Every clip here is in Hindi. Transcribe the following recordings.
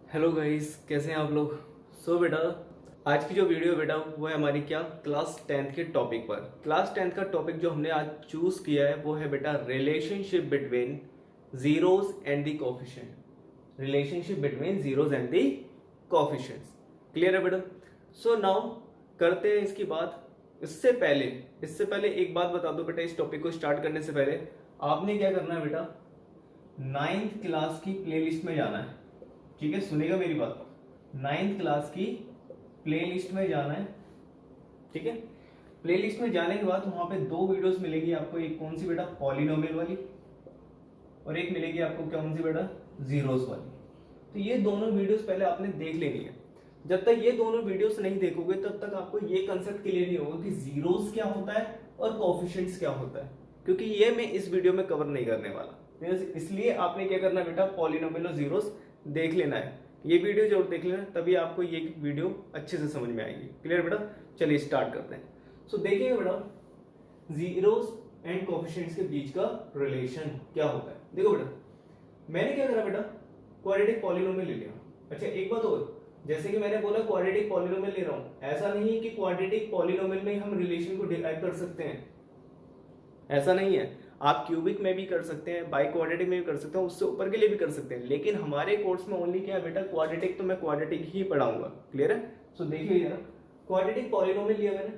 हेलो गाइस, कैसे हैं आप लोग। बेटा, आज की जो वीडियो बेटा वो है हमारी क्या क्लास 10th के टॉपिक पर। क्लास 10th का टॉपिक जो हमने आज चूज किया है वो है बेटा relationship between zeros and the coefficient. Relationship between zeros and the coefficients. Clear है बेटा। नाउ करते हैं इसकी बात। इससे पहले एक बात बता दो बेटा, इस टॉपिक को स्टार्ट करने से पहले आपने क्या करना है बेटा, 9th क्लास की प्लेलिस्ट में जाना है। ठीक है, सुनेगा मेरी बात। 9th क्लास की प्लेलिस्ट में जाना है। ठीक है, प्लेलिस्ट में जाने के बाद वहां पे दो वीडियोस मिलेगी आपको। एक कौन सी बेटा, पॉलिनोमियल वाली, और एक मिलेगी आपको कौन सी बेटा, जीरोस वाली। तो ये दोनों वीडियोस पहले आपने देख लेनी है। जब तक ये दोनों वीडियोस नहीं देखोगे तब तक आपको ये कंसेप्ट क्लियर नहीं होगा कि जीरोस क्या होता है और कोफिशिएंट्स क्या होता है, क्योंकि ये मैं इस वीडियो में कवर नहीं करने वाला। इसलिए आपने क्या करना है बेटा, पॉलिनोमियल और जीरोस देख लेना है। ये वीडियो जरूर देख लेना, तभी आपको ये वीडियो अच्छे से समझ में आएगी। क्लियर बेटा, चलिए स्टार्ट करते हैं। देखिए बेटा, जीरोस एंड कोफिशिएंट्स के बीच का रिलेशन क्या होता है। देखो बेटा, मैंने क्या करा बेटा, क्वाड्रेटिक पॉलिनोमियल ले लिया। अच्छा एक बात और, जैसे कि मैंने बोला क्वाड्रेटिक पॉलिनोमियल ले रहा हूं, ऐसा नहीं है कि क्वाड्रेटिक पॉलिनोमियल में हम रिलेशन को डिराइव कर सकते हैं, ऐसा नहीं है। आप क्यूबिक में भी कर सकते हैं, बाई क्वाड्रेटिक में भी कर सकते हैं, उससे ऊपर के लिए भी कर सकते हैं। लेकिन हमारे कोर्स में ओनली क्या है बेटा, क्वाड्रेटिक, तो मैं क्वाड्रेटिक ही पढ़ाऊंगा। क्लियर है। देखिए जरा, क्वाड्रेटिक पॉलिनोमियल लिया मैंने।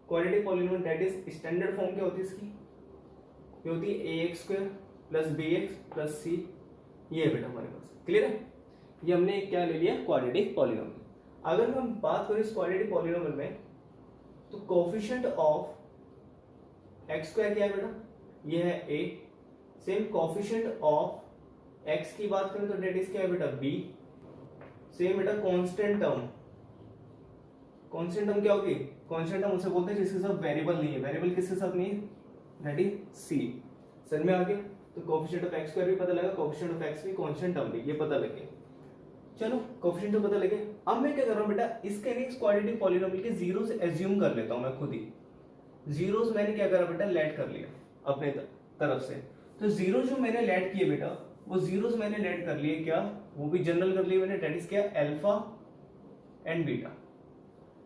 Quadratic polynomial that is standard form क्या होती है इसकी, ये होती है ax square plus bx plus c। ये है बेटा हमारे पास। क्लियर है, ये हमने क्या ले लिया, क्वाड्रेटिक पॉलिनोमियल। अगर हम बात करें इस क्वाड्रेटिक पॉलिनोमियल में, तो कोफिशिएंट ऑफ एक्स स्क्वायर क्या है बेटा, ये है a। Same coefficient of x की बात करें तो डेट इज क्या है बेटा, b। सेम बेटा कांस्टेंट टर्म क्या होगी, कांस्टेंट टर्म उसे बोलते हैं जिसके साथ वेरिएबल नहीं है। वेरिएबल किसके साथ नहीं है, दैट इज c। समझ में आ गया। तो कोफिशिएंट ऑफ x स्क्वायर भी पता लगा, कोफिशिएंट ऑफ x भी, कांस्टेंट टर्म भी, ये पता लगे। चलो कोफिशिएंट तो पता लगे। अब मैं क्या कर रहा हूं बेटा, इसके लिए इस क्वाड्रेटिक पॉलिनोमियल के जीरोस एज्यूम कर लेता हूं मैं खुद ही। जीरोस मैंने क्या करा बेटा, लेट कर लिया अपने तरफ से। तो जीरो जो मैंने लेट किए बेटा, वो जीरोस मैंने लेट कर लिए क्या, वो भी जनरल कर लिए मैंने, दैट इज क्या, अल्फा एंड बीटा।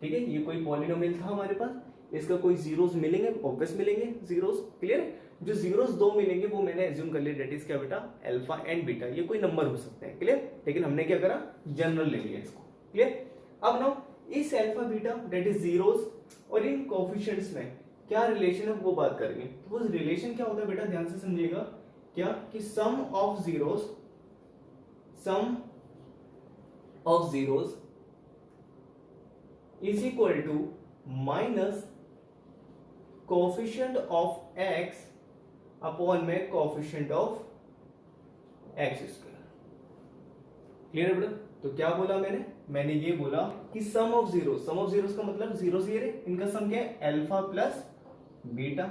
ठीक है, ये कोई पॉलिनोमियल था हमारे पास, इसका कोई जीरोस मिलेंगे, ऑब्वियस मिलेंगे जीरोस। क्लियर है, जो जीरोस दो मिलेंगे वो मैंने एज्यूम कर लिया, दैट इज क्या बेटा, अल्फा एंड बीटा। ये कोई नंबर हो सकते हैं। क्लियर, लेकिन हमने क्या करा, जनरल ले लिया इसको। क्लियर। अब नाउ इस alpha beta that is zeros और इन कोफिशिएंट्स में क्या रिलेशन है वो बात करेंगे। तो वो रिलेशन क्या होता है बेटा, ध्यान से समझिएगा। क्या कि sum of zeros is equal to minus coefficient of x upon में coefficient of x square. Clear है बेटा। तो क्या बोला मैंने ये बोला कि सम ऑफ जीरोस का मतलब जीरोस ये रहे, इनका सम क्या है, alpha plus beta.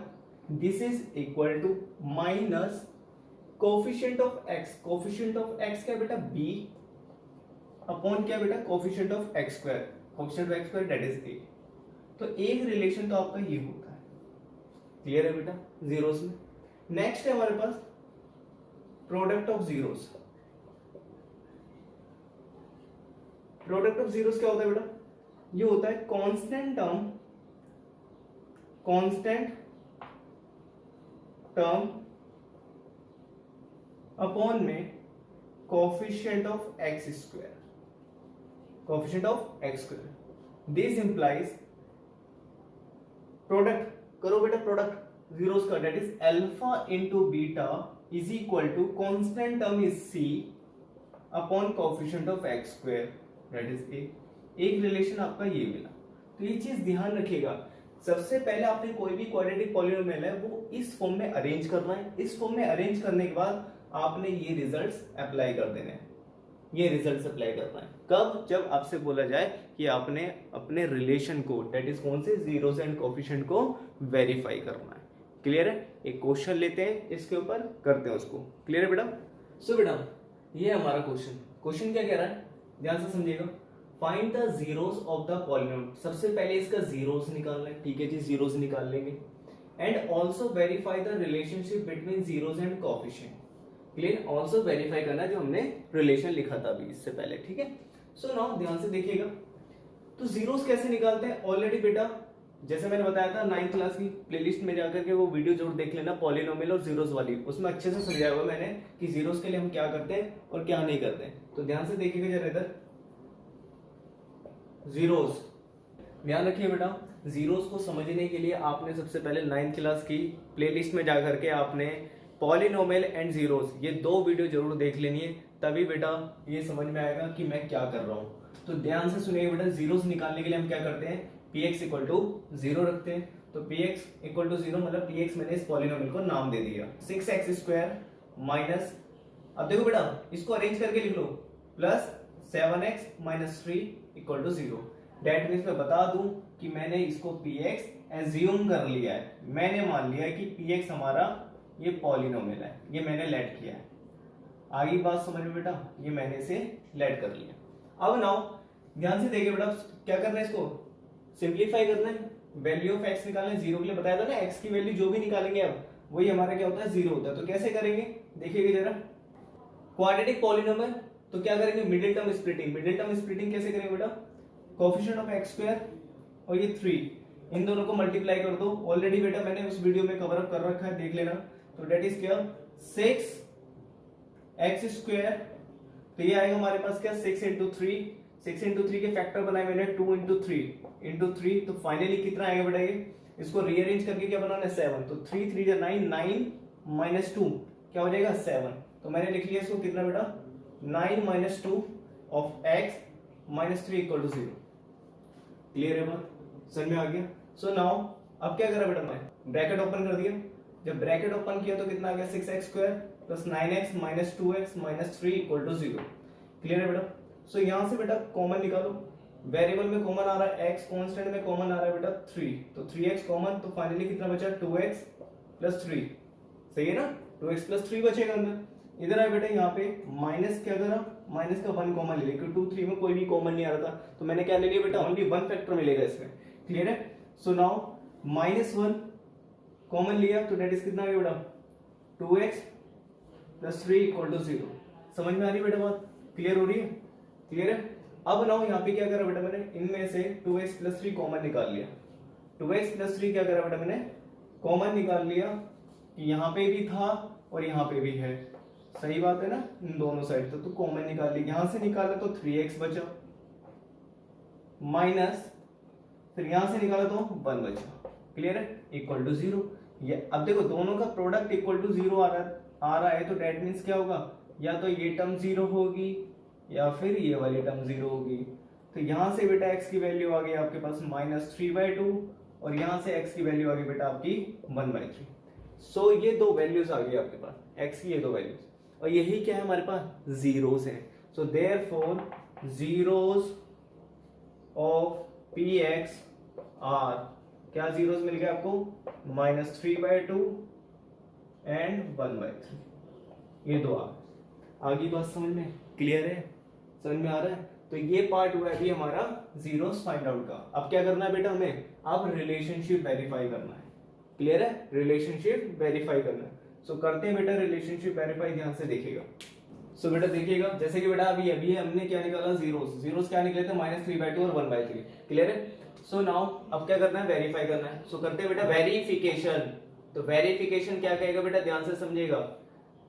This is equal to minus coefficient of x क्या बेटा, b अपॉन क्या बेटा, coefficient of x square that is a। तो एक रिलेशन तो आपका ये होता है। क्लियर है बेटा, जीरोस में। नेक्स्ट है हमारे पास product of zeros. Product of zeros क्या होता है बेटा, ये होता है कांस्टेंट टर्म अपॉन में coefficient of x square. This implies product करो बेटा, प्रोडक्ट जीरोस का that is alpha into beta is equal to constant term is c upon coefficient of x square that is a। एक रिलेशन आपका ये मिला। तो ये चीज ध्यान रखिएगा, सबसे पहले आपने कोई भी क्वाड्रेटिक पॉलिनोमियल है वो इस फॉर्म में अरेंज करना है। इस फॉर्म में अरेंज करने के बाद आपने ये रिजल्ट्स अप्लाई कर देने हैं। ये रिजल्ट्स अप्लाई करना है कब, जब आपसे बोला जाए कि आपने अपने रिलेशन को दैट इज कौन से, जीरोस एंड कोफिशिएंट को वेरीफाई करना है। क्लियर है। एक क्वेश्चन लेते हैं, इसके ऊपर करते हैं उसको। क्लियर है बेटा। बेटा ये हमारा क्वेश्चन क्या कह रहा है, ध्यान से समझिएगा। Find the zeros of the polynomial. सबसे पहले इसका जीरोस निकालना है। ठीक है जी, जीरोस निकाल लेंगे। And also verify the relationship between zeros and coefficient. Clear, also verify करना जो हमने रिलेशन लिखा था अभी इससे पहले, ठीक है। सो नाउ ध्यान से देखिएगा, तो जीरोस कैसे निकालते हैं। ऑलरेडी बेटा जैसे मैंने बताया था 9th क्लास की प्लेलिस्ट में जाकर के वो वीडियो जरूर देख लेना, पॉलिनोमियल और जीरोस वाली, उसमें अच्छे से समझाया हुआ मैंने कि जीरोस के लिए हम क्या करते हैं और क्या नहीं करते हैं। तो ध्यान से देखिएगा जरा इधर, जीरोस ध्यान रखिए बेटा, जीरोस को समझने के लिए आपने सबसे पहले 9th क्लास की प्लेलिस्ट में जाकर के आपने पॉलिनोमियल एंड जीरोस ये 2 वीडियो जरूर देख लेनी है, तभी बेटा ये समझ में आएगा कि मैं क्या कर रहा हूँ। तो ध्यान से सुनिएगा बेटा, जीरोस निकालने के लिए हम क्या करते हैं, px इक्वल टू 0 रखते हैं। तो px इक्वल टू 0 मतलब px मैंने इस पॉलिनोमियल को नाम दे दिया 6x स्क्वायर माइनस, अब देखो बेटा इसको अरेंज करके लिख लो, plus 7x minus 3 equal to 0। That means मैं बता दूं कि मैंने इसको px एज्यूम कर लिया है, मैंने मान लिया है कि px हमारा ये पॉलिनोमियल है, ये मैंने लेट किया है। आगे बात समझ में बेटा, ये मैंने इसे लेट कर लिया। अब नाउ ध्यान से देखिए बेटा, क्या करना है, इसको सिंप्लीफाई करना है, वैल्यू ऑफ x निकालना है। 0 के लिए बताया था ना, x की वैल्यू जो भी निकालेंगे अब वही हमारा क्या होता है, 0 होता है। तो कैसे करेंगे देखिएगा जरा, क्वाड्रेटिक पॉलिनोमियल तो क्या करेंगे, middle term splitting. Middle term splitting कैसे करेंगे बेटा, कोएफिशिएंट ऑफ x स्क्वायर और ये 3 इन दोनों को मल्टीप्लाई कर दो। ऑलरेडी बेटा मैंने उस वीडियो में कवर अप कर रखा है, देख लेना। तो डेट इज क्या, 6x स्क्वायर, तो ये आएगा हमारे पास क्या, 6 इंटू 3, 6 इंटू 3 के फैक्टर बनाए मैंने 2 इंटू 3, तो फाइनली कितना आएगा बेटा, ये इसको रीअरेंज करके क्या बनाना है, 7। तो 3 3 9, 9 माइनस 2 क्या हो जाएगा, 7। तो मैंने लिख लिया इसको कितना बेटा, 9 minus 2 of x minus 3 equal to 0। Clear है बात, समझ में आ गया। सो नाउ अब क्या करा बेटा, मैं ब्रैकेट ओपन कर दिया। जब ब्रैकेट ओपन किया तो कितना आ गया, 6x square plus 9x minus 2x minus 3 equal to 0। Clear है बेटा। सो यहां से बेटा कॉमन निकालो, वेरिएबल में कॉमन आ रहा है x, कांस्टेंट में कॉमन आ रहा है बेटा 3, तो 3x कॉमन, तो फाइनली कितना बचा, 2x प्लस 3। सही है ना, 2x प्लस 3 बचेगा अंदर। इधर आए बेटा, यहाँ पे माइनस क्या करा, माइनस का 1 कॉमन ले लिया, क्योंकि 2 3 में कोई भी कॉमन नहीं आ रहा था, तो मैंने क्या ले लिया बेटा, ओनली 1 फैक्टर मिलेगा इसमें। क्लियर है। सो नाउ -1 कॉमन लिया, तो डेट इज कितना आ गया बेटा, 2x प्लस 3 इक्वल टू 0। समझ में आ रही है बेटा बात, क्लियर हो रही है, क्लियर है। अब नाउ यहाँ पे क्या करा बेटा, मैंने इनमें से 2x प्लस 3 कॉमन निकाल लिया। 2x प्लस 3 क्या करा बेटा, मैंने कॉमन निकाल लिया कि यहाँ पे भी था और यहाँ पे भी है, सही बात है ना, इन दोनों साइड तो कॉमन निकाल ली। यहां से निकाला तो 3x बचा, माइनस फिर यहां से निकाला तो 1 बचा। क्लियर है, इक्वल टू 0। ये अब देखो दोनों का प्रोडक्ट इक्वल टू 0 आ रहा है, तो डेट मीन्स क्या होगा, या तो ये टर्म 0 होगी या फिर ये वाली टर्म 0 होगी। तो यहां से बेटा x की वैल्यू आ गई आपके पास -3/2 और यहां से x की वैल्यू आ गई बेटा आपकी 1/3। सो ये 2 वैल्यूज आ गई आपके पास, x की ये 2 वैल्यूज, और यही क्या है हमारे पास, जीरोस है। So therefore zeros of px are, क्या जीरोस मिल गया आपको, -3/2 एंड 1/3, ये 2 आगे बात समझ में क्लियर है, समझ में आ रहा है। तो ये पार्ट हुआ है अभी हमारा जीरोस फाइंड आउट का। अब क्या करना है बेटा, हमें अब रिलेशनशिप वेरीफाई करना है। क्लियर है, रिलेशनशिप वेरीफाई करना है। सो करते हैं बेटा रिलेशनशिप वेरीफाई, ध्यान से देखिएगा। सो बेटा देखिएगा, जैसे कि बेटा अभी हमने क्या निकाला, जीरोस क्या निकले थे, -3/2 और 1/3। क्लियर है। सो नाउ अब क्या करना है, वेरीफाई करना है। सो करते हैं बेटा वेरिफिकेशन। तो वेरिफिकेशन क्या कहेगा बेटा, ध्यान से समझिएगा।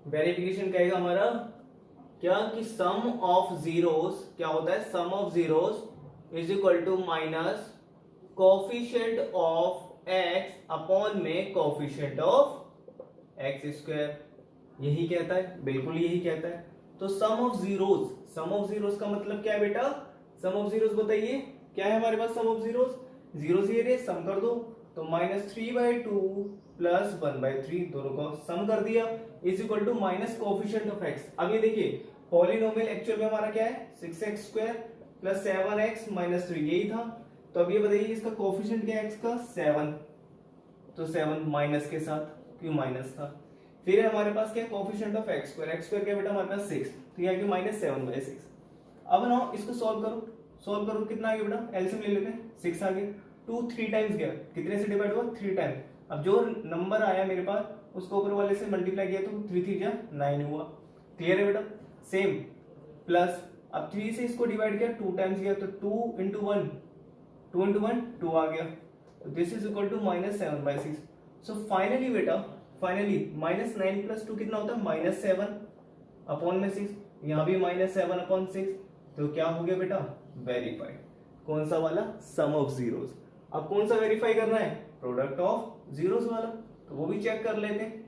वेरिफिकेशन कहेगा हमारा क्या, कि सम ऑफ जीरोस क्या होता है, sum of zeros is equal to minus coefficient of x upon में कोफिशिएंट ऑफ x स्क्वायर। यही कहता है, बिल्कुल यही कहता है। तो सम ऑफ जीरोस का मतलब क्या है बेटा, सम ऑफ जीरोस बताइए क्या है हमारे पास, सम ऑफ जीरोस, जीरो से ये सम कर दो, तो -3/2 प्लस 1/3 दोनों को सम कर दिया, is equal to minus coefficient of x। अब ये देखिए पॉलिनोमियल एक्चुअल में हमारा क्या है, 6x square plus 7x minus 3, यही था। तो अब ये बताइए इसका कोफिशिएंट क्या है x का, 7, तो 7 माइनस के साथ, क्यों माइनस था। फिर हमारे पास क्या, कोफिशिएंट ऑफ x स्क्वायर क्या बेटा हमारे पास 6, तो ये -7/6। अब ना इसको सॉल्व करो कितना आ गया बेटा, एलसीएम ले लेते हैं, 6 आ गया, 2 3 टाइम्स गया, कितने से डिवाइड हुआ, 3 टाइम। अब जो नंबर आया मेरे पास उसको ऊपर वाले से मल्टीप्लाई किया तो 3 3 9 हुआ। क्लियर है बेटा। सेम प्लस, अब 3 से इसको डिवाइड किया 2 टाइम्स किया तो 2 इंटू 1, 2 इंटू 1 2 आ गया, तो this is equal to -7/6। So finally बेटा, फाइनली -9 + 2 कितना होता है -7/6, यहाँ भी -7/6, तो क्या हो गया बेटा वेरीफाइड। कौन सा वाला, सम ऑफ जीरोस। अब कौन सा वेरीफाई करना है, प्रोडक्ट ऑफ जीरोस वाला, तो वो भी चेक कर लेते हैं।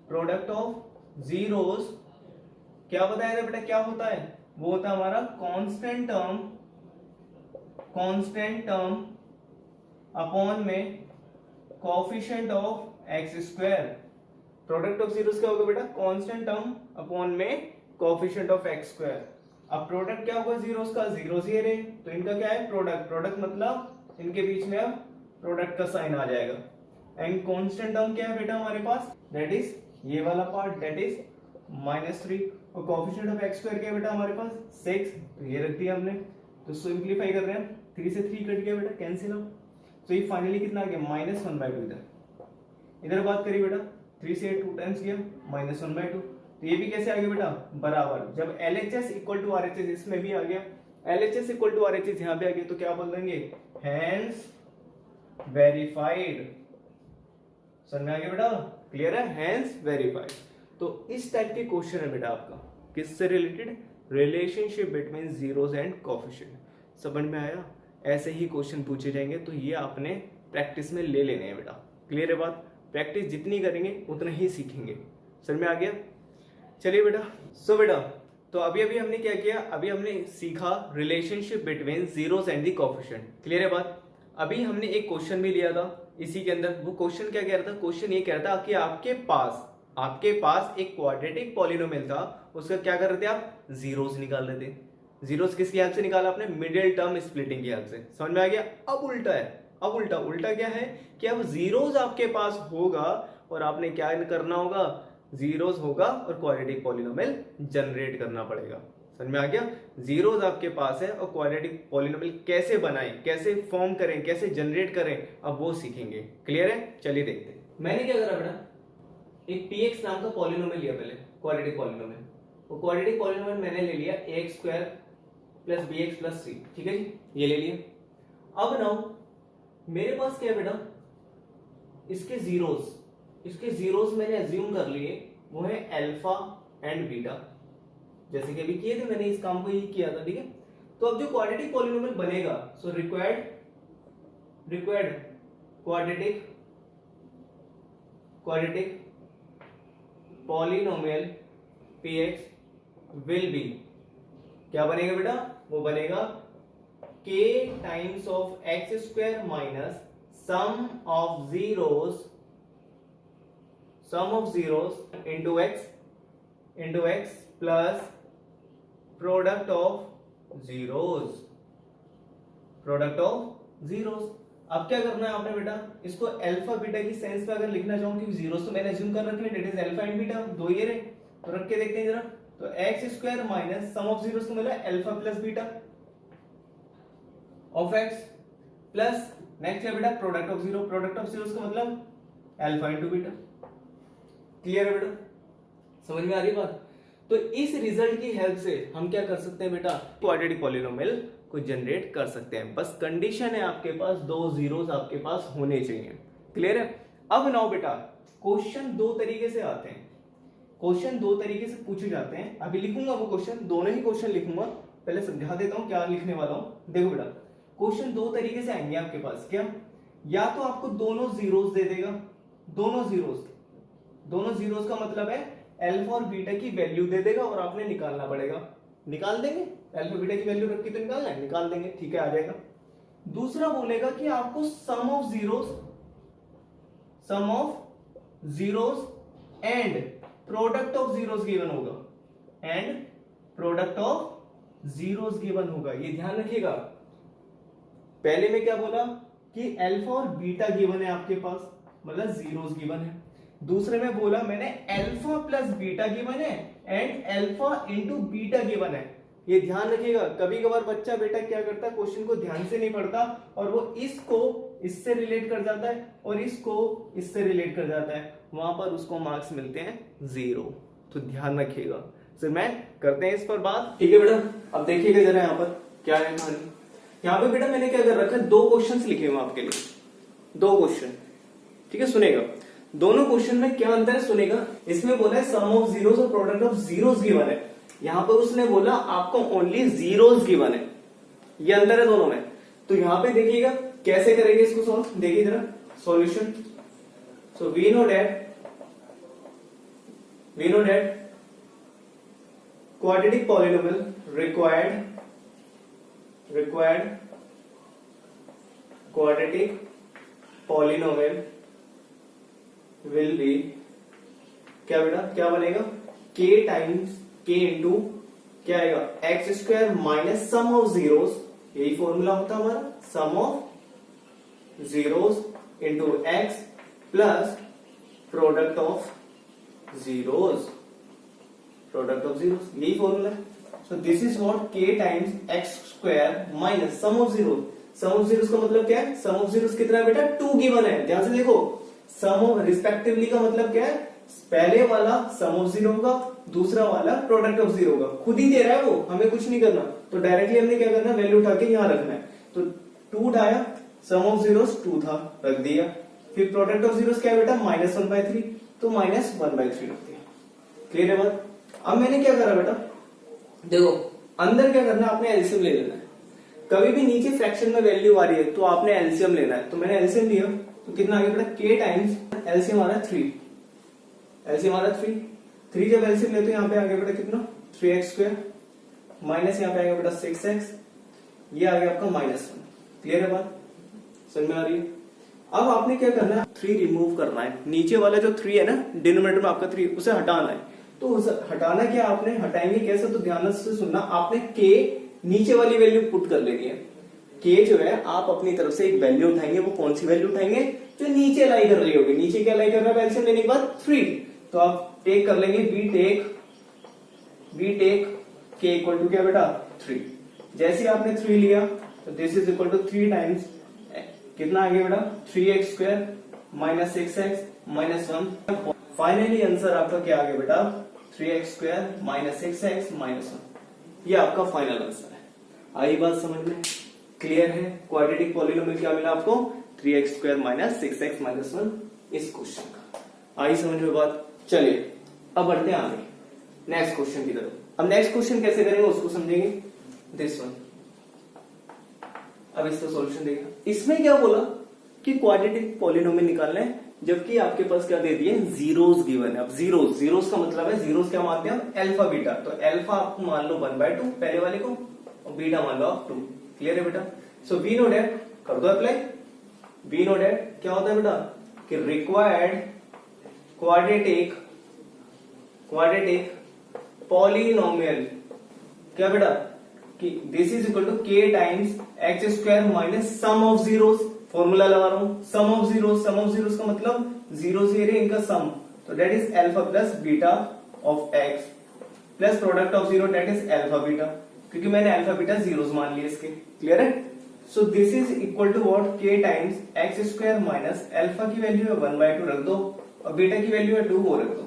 प्रोडक्ट ऑफ जीरोस क्या बताया था बेटा, क्या होता है, वो होता है हमारा कांस्टेंट टर्म अपॉन में coefficient of x square. Product of zeros क्या होगा बेटा, कांस्टेंट टर्म अपॉन में कोएफिशिएंट ऑफ एक्स स्क्वायर। अब प्रोडक्ट क्या होगा जीरोस का, जीरोस ये रहे, तो इनका क्या है प्रोडक्ट, प्रोडक्ट मतलब इनके बीच में अब प्रोडक्ट का साइन आ जाएगा। एंड कांस्टेंट टर्म क्या है बेटा हमारे पास, दैट इज ये वाला पार्ट, दैट इज -3, और कोएफिशिएंट ऑफ एक्स स्क्वायर क्या है बेटा हमारे पास 6, तो ये रख दिया हमने। तो सिंपलीफाई कर रहे हैं, 3 से 3 कट गया बेटा, कैंसिल आउट, तो ये फाइनली कितना आ गया -1/2। इधर बात करिए बेटा, 3 से 2 टाइम्स गया -1/2, तो ये भी कैसे आ गया बेटा बराबर। जब LHS इक्वल टू RHS इसमें भी आ गया, LHS इक्वल टू RHS यहाँ पे आ गया, तो क्या बोल देंगे, हैंस वेरीफाइड। समझ में आ गया बेटा, क्लियर है, हैंस वेरीफाइड। तो इस टाइप के क्वेश्चन है बेटा आपका, किससे related, relationship between zeros and coefficient. समझ में आया, ऐसे ही क्वेश्चन पूछे जाएंगे, तो ये आपने प्रैक्टिस में ले लेने हैं बेटा। क्लियर है बात, प्रैक्टिस जितनी करेंगे उतना ही सीखेंगे। समझ में आ गया, चलिए बेटा। सो बेटा, तो अभी हमने क्या किया, अभी हमने सीखा relationship between zeros and the coefficient. Clear है बात। अभी हमने एक क्वेश्चन भी लिया था इसी के अंदर, वो क्वेश्चन क्या कह रहा था, क्वेश्चन ये कह रहा था कि आपके पास एक क्वाड्रेटिक पॉलिनोमियल था, उसका क्या कर रहे थे आप, जीरोस निकाल रहे थे। जीरोस किसकी हेल्प से निकाला आपने, मिडिल टर्म स्प्लिटिंग की हेल्प से। समझ में आ गया। अब उल्टा है, अब उल्टा क्या है कि अब जीरोस आपके पास होगा और आपने क्या करना होगा, जीरोस होगा और क्वाड्रेटिक पॉलिनोमियल जनरेट करना पड़ेगा। समझ में आ गया। जीरोस आपके पास है और क्वाड्रेटिक पॉलिनोमियल कैसे बनाएं, कैसे फॉर्म करें, कैसे जनरेट करें, अब वो सीखेंगे। क्लियर है, चलिए देखते हैं। मैंने क्या करा बेटा, एक px नाम का पॉलिनोमियल लिया पहले, क्वाड्रेटिक पॉलिनोमियल। वो क्वाड्रेटिक पॉलिनोमियल मैंने ले लिया ax² + bx + c, ठीक है जी, ये ले लिया। अब नाउ मेरे पास क्या है बेटा, इसके जीरोस मैंने अज्यूम कर लिए, वो है अल्फा एंड बीटा, जैसे कि अभी किए थे मैंने, इस काम को ही किया था, ठीक है। तो अब जो क्वाड्रेटिक पॉलिनोमियल बनेगा, so required quadratic polynomial px will be, क्या बनेगा बेटा, वो बनेगा k times of x² minus sum of zeros into x plus product of zeros. अब क्या करना है आपने बेटा, इसको अल्फा बीटा की सेंस में अगर लिखना चाहूं, क्योंकि जीरोस तो मैंने अज्यूम कर रखे हैं, that is alpha and beta, दो ये रहे, तो रख के देखते हैं जरा। तो x² minus sum of zeros को मिला alpha plus beta of x plus next है बेटा प्रोडक्ट ऑफ जीरोस का मतलब अल्फा इंटू बीटा। क्लियर है बेटा, समझ में आ रही बात। तो इस रिजल्ट की हेल्प से हम क्या कर सकते हैं बेटा, क्वाड्रेटिक पॉलिनोमियल को जनरेट कर सकते हैं। बस कंडीशन है आपके पास दो जीरोस आपके पास होने चाहिए। क्लियर है। अब नाउ बेटा क्वेश्चन दो तरीके से आते हैं, क्वेश्चन दो तरीके से पूछे जाते हैं। अभी लिखूंगा वो क्वेश्चन, दोनों ही क्वेश्चन लिखूंगा, पहले समझा देता हूं क्या लिखने वाला हूं। देखो बेटा क्वेश्चन दो तरीके से आएंगे आपके पास, क्या, या तो आपको दोनों जीरोस दे देगा, दोनों जीरोस का मतलब है अल्फा और बीटा की वैल्यू दे देगा और आपने निकालना पड़ेगा। निकाल देंगे, अल्फा बीटा की वैल्यू रखी तो निकालना है, निकाल देंगे, ठीक है, आ जाएगा। दूसरा बोलेगा कि आपको sum of zeros and product of zeros given होगा, ये ध्यान रखिएगा। पहले में क्या बोला कि अल्फा और बीटा गिवन है आपके पास, मतलब जीरोस गिवन है। दूसरे में बोला मैंने अल्फा प्लस बीटा गिवन है and alpha into beta given है। ये ध्यान रखिएगा, कभी कभार बच्चा बेटा क्या करता है, क्वेश्चन को ध्यान से नहीं पढ़ता और वो इसको इससे रिलेट कर जाता है और इसको इससे रिलेट कर जाता है, वहां पर उसको मार्क्स मिलते हैं 0। तो ध्यान रखिएगा, फिर मैं करते हैं इस पर बात। ठीक है बेटा, अब देखिएगा जरा यहाँ पर क्या है कहानी। यहाँ पे बेटा मैंने क्या कर रखा है, 2 क्वेश्चंस लिखे हुए आपके लिए, 2 क्वेश्चन। ठीक है, सुनेगा। दोनों क्वेश्चन में क्या अंतर है सुनेगा। इसमें बोला है सम ऑफ जीरोस और प्रोडक्ट ऑफ जीरोस गिवन है, यहाँ पर उसने बोला आपको ओनली जीरोस गिवन है। ये अंतर है दोनों में। तो यहाँ पे देखिएगा कैसे करेंगे इसको सॉल्व, देखिए जरा solution. So we know that quadratic polynomial required quadratic polynomial will be क्या बेटा, क्या बनेगा, k टाइम्स k इंटू क्या आएगा, x square minus sum of zeros, यही फॉर्मूला होता है हमारा, sum of zeros into x plus product of zeros, यही फॉर्मूला है। So this is what k times x square minus sum of zero. Sum of zeros का मतलब क्या है, सम ऑफ जीरोस कितना है बेटा, 2 गिवन है। ध्यान से देखो, सम ऑफ रिस्पेक्टिवली का मतलब क्या है, पहले वाला सम ऑफ जीरो होगा, दूसरा वाला प्रोडक्ट ऑफ जीरो होगा। खुद ही दे रहा है वो, हमें कुछ नहीं करना। तो डायरेक्टली हमने क्या करना है, वैल्यू उठा के यहां रखना है। तो 2 उठाया, सम ऑफ जीरोस 2 था, रख दिया। फिर प्रोडक्ट ऑफ जीरोस क्या है बेटा, -1/3, तो -1/3 रख दिया। क्लियर है बात। अब मैंने क्या करा बेटा, देखो अंदर क्या करना है, आपने एलसीएम ले लेना है। कभी भी नीचे फ्रैक्शन में वैल्यू आ रही है तो आपने एलसीएम लेना है। तो मैंने एलसीएम लिया, तो कितना आ गया बेटा, k टाइम्स एलसीएम आ रहा है 3, एलसीएम आ रहा है 3 जब एलसीएम लेते यहाँ पे आ गया बेटा कितना, 3x² माइनस यहाँ पे आ गया बेटा 6x, ये आ गया आपका -1। क्लियर है बात, समझ में आ रही है। अब आपने क्या करना है, 3 रिमूव करना है। नीचे वाला जो 3 है ना, डिनोमिनेटर में आपका 3, उसे हटाना है। तो हटाना क्या, आपने हटाएंगे कैसे, तो ध्यान से सुनना। आपने k नीचे वाली वैल्यू पुट कर लेनी है। k जो है आप अपनी तरफ से एक वैल्यू उठाएंगे, वो कौन सी वैल्यू उठाएंगे, जो नीचे लाई कर रही होगी। नीचे क्या लाई कर रहा है, एलसीएम लेने के बाद 3, तो आप टेक कर लेंगे, we take k equal to क्या बेटा 3। जैसे आपने 3 लिया तो this is equal to 3 times कितना आ गया बेटा, 3x² minus 6x minus 1। Finally answer आपका क्या आ गया बेटा, 3x² माइनस 6x माइनस 1। ये आपका फाइनल आंसर है। आई बात समझ में, क्लियर है। क्वाड्रेटिक पॉलिनोमियल क्या मिला आपको, 3x² माइनस 6x माइनस 1, इस क्वेश्चन का। आई समझ में बात। चलिए अब बढ़ते हैं आगे नेक्स्ट क्वेश्चन की तरफ। अब नेक्स्ट क्वेश्चन कैसे करेंगे उसको समझेंगे, दिस वन। अब इसका सॉल्यूशन देखिए। इसमें क्या बोला कि क्वाड्रेटिक पॉलिनोमियल निकालना है, जबकि आपके पास क्या दे दिए, जीरोस गिवन है। अब जीरोस का मतलब है, जीरोस क्या मानते हैं, अल्फा बीटा। तो अल्फा आपको मान लो 1/2 पहले वाले को, और बीटा मान लो आप 2। क्लियर है बेटा। सो वी नो दैट, कर दो अप्लाई। वी नो दैट क्या होता है बेटा, कि रिक्वायर्ड क्वाड्रेटिक पॉलिनोमियल क्या बेटा, कि this is equal to k times x² minus sum of zeros. Formula लगा रहा हूं, सम ऑफ जीरोस का मतलब जीरो से इनका सम, तो that is alpha plus beta of x plus product of zero, that is alpha beta, क्योंकि मैंने अल्फा बीटा जीरोस मान लिए इसके। क्लियर है। So this is equal to what, k times x² minus alpha की वैल्यू है 1/2 रख दो, और बीटा की वैल्यू है 2 वो रख दो।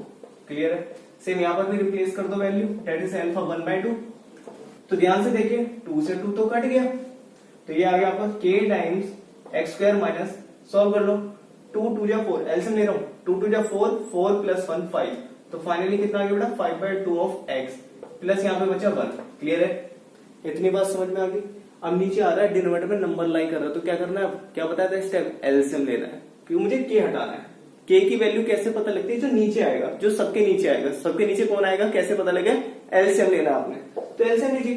क्लियर है। सेम यहां पर भी रिप्लेस कर दो वैल्यू, दैट इज अल्फा 1/2। तो ध्यान से देखिए, 2 से 2 तो कट गया, तो ये आ गया आपका k times x² minus, solve कर लो, 2 2 जा 4, एलसीएम ले रहा हूं, 2 2 जा 4, 4 प्लस 1 5, तो फाइनली कितना आ गया बेटा, 5/2 ऑफ x प्लस यहाँ पे बचा 1। क्लियर है, इतनी बात समझ में आ गई। अब नीचे आ रहा है डिनोमिनेटर में नंबर लाई कर रहा है, तो क्या करना है, क्या बताया था स्टेप, एलसीएम लेना है, क्योंकि मुझे k हटाना है। k की वैल्यू कैसे पता लगती है, जो नीचे आएगा, जो सबके नीचे आएगा, सबके नीचे कौन आएगा, कैसे पता लगे, एलसीएम लेना आपने। तो एलसीएम लीजिए,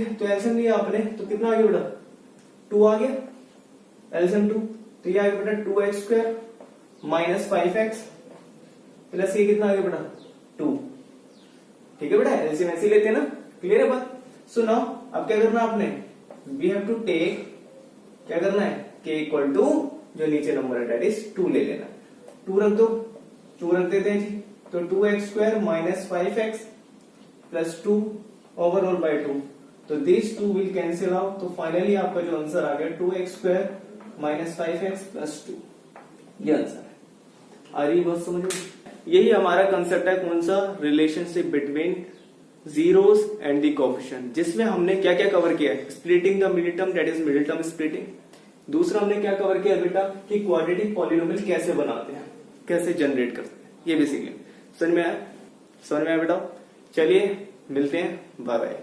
तो एलसीएम लिया आपने, तो कितना आ गया बेटा, 2 आ गया, एलसीएम 2, तो ये आ गया बेटा 2x² माइनस 5x प्लस ये कितना आ गया बेटा 2। ठीक है बेटा, एलसीएम ऐसे लेते हैं ना। क्लियर है बात। सो नाउ अब क्या करना आपने, वी हैव टू टेक, क्या करना है, k इक्वल टू जो नीचे नंबर है दैट इज 2 ले लेना। 2 रख दो, 2 रख देते हैं जी, तो 2x² minus 5x plus 2 overall bye 2, तो दिस 2 विल कैंसिल आउट, तो फाइनली आपका जो आंसर आ गया 2x² माइनस 5x प्लस 2, ये आंसर है। आ रही बात समझ में। यही हमारा कंसेप्ट है, कौन सा, relationship between zeros and the coefficient, जिसमें हमने क्या क्या कवर किया है, splitting the middle term, that is middle term splitting. दूसरा हमने क्या कवर किया बेटा कि क्वाड्रेटिक पॉलिनोमियल कैसे बनाते हैं, कैसे जनरेट करते हैं, ये भी सीख लिया। समझ में आया बेटा? चलिए मिलते हैं, बाय बाय।